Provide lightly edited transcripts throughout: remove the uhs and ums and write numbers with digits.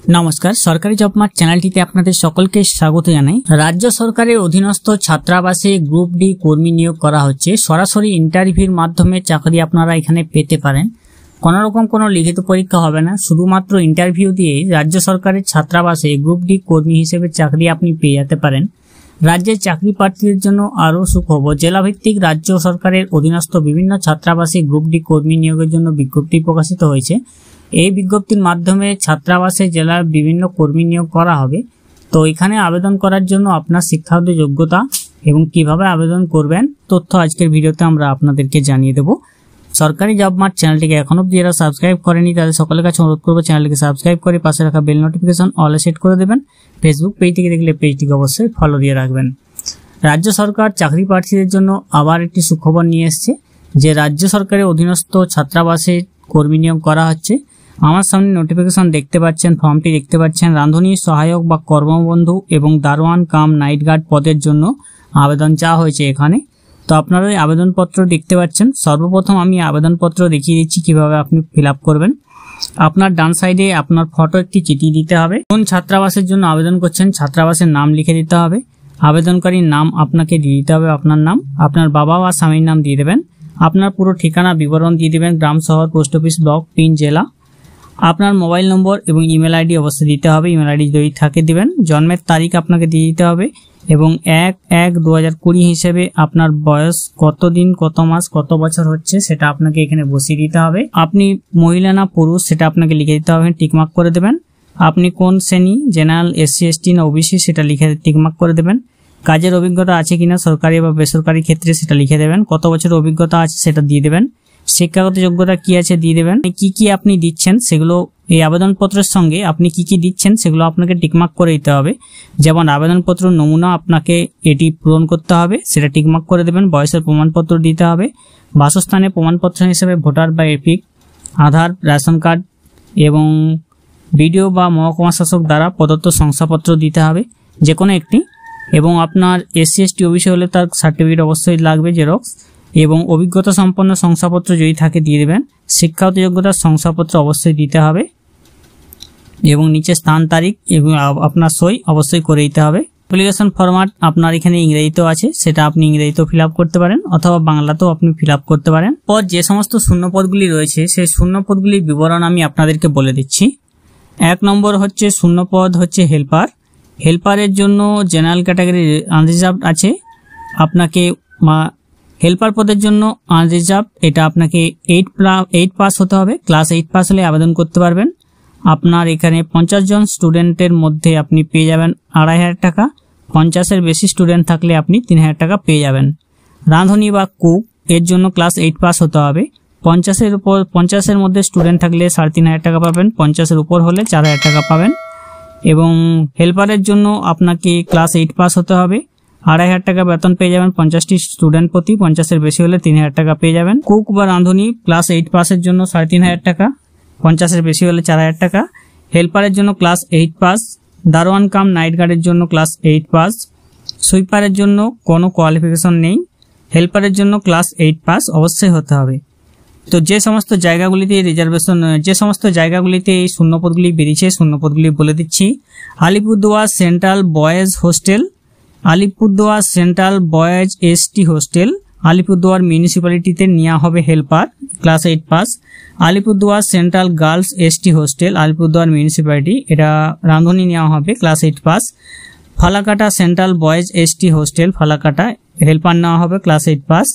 নমস্কার, সরকারি job mart চ্যানেলটিতে আপনাদের সকলকে স্বাগত জানাই। রাজ্য সরকারের অধীনস্থ ছাত্রাবাসে গ্রুপ ডি কর্মী নিয়োগ করা হচ্ছে। সরাসরি ইন্টারভিউর মাধ্যমে চাকরি আপনারা এখানে পেতে পারেন। কোনো রকম কোনো লিখিত পরীক্ষা হবে না, শুধুমাত্র ইন্টারভিউ দিয়ে রাজ্য সরকারের ছাত্রাবাসে গ্রুপ ডি কর্মী হিসেবে চাকরি আপনি পেয়ে যেতে পারেন। রাজ্যের চাকরি প্রার্থীদের জন্য আরও সুখবর, জেলাভিত্তিক রাজ্য সরকারের অধীনস্থ বিভিন্ন ছাত্রাবাসে গ্রুপ ডি কর্মী নিয়োগের জন্য বিজ্ঞপ্তি প্রকাশিত হয়েছে। এই বিজ্ঞপ্তির মাধ্যমে ছাত্রাবাসে জেলার বিভিন্ন কর্মী নিয়োগ করা হবে। তো এখানে আবেদন করার জন্য আপনার শিক্ষাগত যোগ্যতা এবং কিভাবে আবেদন করবেন তথ্য আজকের ভিডিওতে আমরা আপনাদেরকে জানিয়ে দেব। সরকারি জব মার্ট চ্যানেলটিকে এখনো অবধি যারা সাবস্ক্রাইব করেনি তাদের সকলের কাছে অনুরোধ করবো চ্যানেলটিকে সাবস্ক্রাইব করে পাশে রাখা বেল নোটিফিকেশন অলে সেট করে দেবেন। ফেসবুক পেজ থেকে দেখলে পেজটিকে অবশ্যই ফলো দিয়ে রাখবেন। রাজ্য সরকার চাকরি প্রার্থীদের জন্য আবার একটি সুখবর নিয়ে এসেছে যে রাজ্য সরকারের অধীনস্থ ছাত্রাবাসে কর্মী নিয়োগ করা হচ্ছে। আমার সামনে নোটিফিকেশন দেখতে পাচ্ছেন, ফর্মটি দেখতে পাচ্ছেন। রাঁধুনি সহায়ক বা কর্মবন্ধু এবং দারোয়ান কাম নাইট গার্ড পদের জন্য আবেদন চাওয়া হয়েছে এখানে। তো আপনারা এই আবেদনপত্র দেখতে পাচ্ছেন। সর্বপ্রথম আমি আবেদনপত্র দেখিয়ে দিচ্ছি কিভাবে আপনি ফিল আপ করবেন। আপনার ডান সাইডে আপনার ফটো একটি চিঠি দিতে হবে। কোন ছাত্রাবাসের জন্য আবেদন করছেন ছাত্রাবাসের নাম লিখে দিতে হবে। আবেদনকারীর নাম আপনাকে দিয়ে দিতে হবে, আপনার নাম, আপনার বাবা বা স্বামীর নাম দিয়ে দেবেন। আপনার পুরো ঠিকানা বিবরণ দিয়ে দেবেন, গ্রাম, শহর, পোস্ট অফিস, ব্লক, পিন, জেলা। আপনার মোবাইল নম্বর এবং ইমেল আইডি অবশ্যই দিতে হবে, ইমেল আইডি যদি থাকে দিবেন। জন্মের তারিখ আপনাকে দিয়ে দিতে হবে এবং 1/1/2020 হিসেবে আপনার বয়স কত দিন, কত মাস, কত বছর হচ্ছে সেটা আপনাকে এখানে বসিয়ে দিতে হবে। আপনি মহিলা না পুরুষ সেটা আপনাকে লিখে দিতে হবে, টিকমার্ক করে দেবেন। আপনি কোন শ্রেণী, জেনারেল, SC ST না OBC সেটা লিখে টিকমার্ক করে দেবেন। কাজের অভিজ্ঞতা আছে কিনা সরকারি বা বেসরকারি ক্ষেত্রে সেটা লিখে দেবেন। কত বছর অভিজ্ঞতা আছে সেটা দিয়ে দেবেন। শিক্ষাগত যোগ্যতা কি আছে দিয়ে দেবেন। কি কি আপনি দিচ্ছেন সেগুলো এই আবেদনপত্রের সঙ্গে আপনি কি কি দিচ্ছেন সেগুলো আপনাকে টিকমার্ক করে দিতে হবে। যেমন আবেদনপত্র নমুনা আপনাকে এটি পূরণ করতে হবে, সেটা টিকমার্ক করে দেবেন। বয়সের প্রমাণপত্র দিতে হবে। বাসস্থানের প্রমাণপত্র হিসেবে ভোটার বা এপিক, আধার, রেশন কার্ড এবং বিডিও বা মহকুমা শাসক দ্বারা প্রদত্ত শংসাপত্র দিতে হবে যে কোনো একটি। এবং আপনার SC ST OBC হলে তার সার্টিফিকেট অবশ্যই লাগবে, জেরক্স। এবং অভিজ্ঞতা সম্পন্ন শংসাপত্র যদি থাকে দিয়ে দেবেন। শিক্ষাগত যোগ্যতার শংসাপত্র অবশ্যই দিতে হবে এবং নিচে স্থান, তারিখ এবং আপনার সই অবশ্যই করে দিতে হবে। অ্যাপ্লিকেশন ফরম্যাট আপনার এখানে ইংরেজিতেও আছে, সেটা আপনি ইংরেজিতেও ফিল আপ করতে পারেন অথবা বাংলাতেও আপনি ফিল আপ করতে পারেন। পর যে সমস্ত শূন্যপদগুলি রয়েছে সেই শূন্যপদগুলির বিবরণ আমি আপনাদেরকে বলে দিচ্ছি। 1 নম্বর হচ্ছে শূন্যপদ হচ্ছে হেল্পার। হেল্পারের জন্য জেনারেল ক্যাটাগরি আনরিজার্ভড আছে। আপনাকে হেল্পার পদের জন্য আনরিজার্ভ, এটা আপনাকে 8 পাস হতে হবে। ক্লাস 8 পাস হলে আবেদন করতে পারবেন। আপনার এখানে 50 জন স্টুডেন্টের মধ্যে আপনি পেয়ে যাবেন 2500 টাকা। 50-এর বেশি স্টুডেন্ট থাকলে আপনি 3000 টাকা পেয়ে যাবেন। রাঁধুনি বা কুক এর জন্য ক্লাস 8 পাস হতে হবে। 50-এর মধ্যে স্টুডেন্ট থাকলে 3500 টাকা পাবেন। 50-এর উপর হলে 4000 টাকা পাবেন। এবং হেল্পারের জন্য আপনাকে ক্লাস 8 পাস হতে হবে। 2500 টাকা বেতন পেয়ে যাবেন 50টি স্টুডেন্ট প্রতি। 50-এর বেশি হলে 3000 টাকা পেয়ে যাবেন। কুক বা রাঁধুনি ক্লাস 8 পাসের জন্য 3500 টাকা। 50-এর বেশি হলে 4000 টাকা। হেল্পারের জন্য ক্লাস 8 পাস। দারোয়ান কাম নাইট গার্ডের জন্য ক্লাস 8 পাস। সুইপারের জন্য কোনো কোয়ালিফিকেশন নেই। হেল্পারের জন্য ক্লাস 8 পাস অবশ্যই হতে হবে। তো যে সমস্ত জায়গাগুলিতে রিজার্ভেশন, যে সমস্ত জায়গাগুলিতে এই শূন্যপদগুলি বেরিয়েছে শূন্যপদগুলি বলে দিচ্ছি। Alipurduar central boys hostel, Alipurduar central boys ST hostel, Alipurduar মিউনিসিপ্যালিটিতে নেওয়া হবে helper, class 8 pass. Alipurduar central girls ST hostel, Alipurduar municipality, এটা রাঁধুনি নেওয়া হবে, class 8 pass. Falakata central boys ST hostel, Falakata, helper নেওয়া হবে, class 8 pass.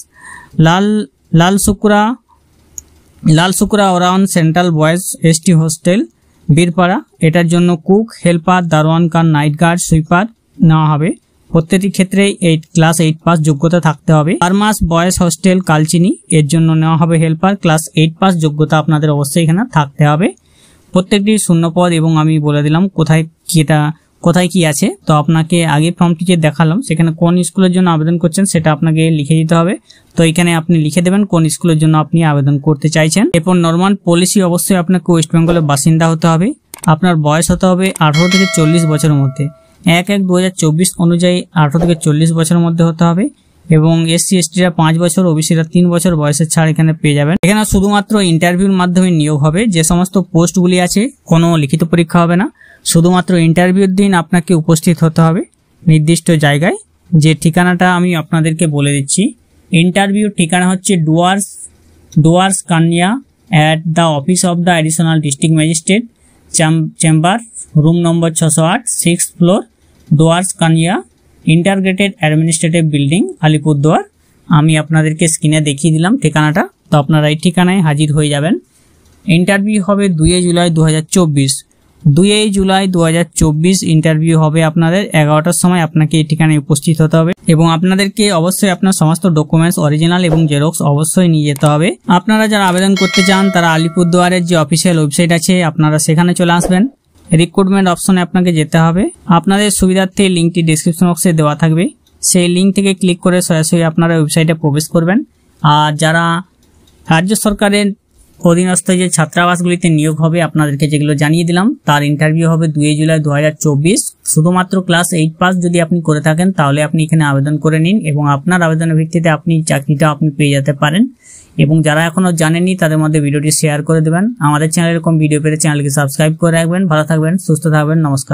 Lalsukra Oraon central boys ST hostel, Birpara, এটার জন্য কুক, হেল্পার, দারোয়ান কাম নাইট গার্ড, সুইপার নেওয়া হবে। প্রত্যেকটি ক্ষেত্রে ক্লাস 8 পাস যোগ্যতা থাকতে হবে। ফার্মাস বয়েজ হোস্টেল, কালচিনি, এর জন্য নেওয়া হবে হেল্পার, ক্লাস 8 পাস যোগ্যতা আপনাদের অবশ্যই এখানে থাকতে হবে। প্রত্যেকটি শূন্যপদ এবং আমি বলে দিলাম কোথায় কি আছে। তো আপনাকে আগে ফর্মটি যে দেখালাম সেখানে কোন স্কুলের জন্য আবেদন করছেন সেটা আপনাকে লিখে দিতে হবে। তো এখানে আপনি লিখে দেবেন কোন স্কুলের জন্য আপনি আবেদন করতে চাইছেন। এরপর নর্মাল পলিসি অবশ্যই আপনাকে ওয়েস্ট বেঙ্গলের বাসিন্দা হতে হবে। আপনার বয়স হতে হবে 18 থেকে 40 বছরের মধ্যে। 1/1/2024 অনুযায়ী 18 থেকে 40 বছরের মধ্যে হতে হবে এবং SC STরা 5 বছর, OBCরা 3 বছর বয়সের ছাড় এখানে পেয়ে যাবেন। এখানে শুধুমাত্র ইন্টারভিউর মাধ্যমে নিয়োগ হবে। যে সমস্ত পোস্টগুলি আছে কোনো লিখিত পরীক্ষা হবে না, শুধুমাত্র ইন্টারভিউর দিন আপনাকে উপস্থিত হতে হবে নির্দিষ্ট জায়গায়। যে ঠিকানাটা আমি আপনাদেরকে বলে দিচ্ছি, ইন্টারভিউ ঠিকানা হচ্ছে Dooars Kanya at the office of the additional district magistrate chamber, room number 608, 6th floor, Dooars Kanya, integrated administrative building, Alipurduar. আমি আপনাদেরকে স্ক্রিনে দেখিয়ে দিলাম ঠিকানাটা, তো আপনারা এই ঠিকানায় হাজির হয়ে যাবেন। ইন্টারভিউ হবে 2 জুলাই 2024। 2 জুলাই 2024 ইন্টারভিউ হবে আপনাদের 11টার সময়। আপনাকে এই ঠিকানায় উপস্থিত হতে হবে এবং আপনাদেরকে অবশ্যই আপনার সমস্ত ডকুমেন্টস অরিজিনাল এবং জেরক্স অবশ্যই নিয়ে যেতে হবে। আপনারা যারা আবেদন করতে চান তারা আলিপুরদুয়ারের যে অফিসিয়াল ওয়েবসাইট আছে আপনারা সেখানে চলে আসবেন। রিক্রুটমেন্ট অপশনে আপনাকে যেতে হবে। আপনাদের সুবিধার্থে লিঙ্কটি ডেসক্রিপশন বক্সে দেওয়া থাকবে, সেই লিঙ্ক থেকে ক্লিক করে সরাসরি আপনারা ওয়েবসাইটে প্রবেশ করবেন। আর যারা রাজ্য সরকারের অধীনস্থ যে ছাত্রাবাসগুলিতে নিয়োগ হবে আপনাদেরকে যেগুলো জানিয়ে দিলাম, তার ইন্টারভিউ হবে 2 জুলাই 2024। শুধুমাত্র ক্লাস 8 পাস যদি আপনি করে থাকেন তাহলে আপনি এখানে আবেদন করে নিন এবং আপনার আবেদনের ভিত্তিতে আপনি চাকরিটা আপনি পেয়ে যেতে পারেন। এবং যারা এখনো জানেননি তাদের মধ্যে ভিডিওটি শেয়ার করে দেবেন। আমাদের চ্যানেলে এরকম ভিডিও পেতে চ্যানেলকে সাবস্ক্রাইব করে রাখবেন। ভালো থাকবেন, সুস্থ থাকবেন, নমস্কার।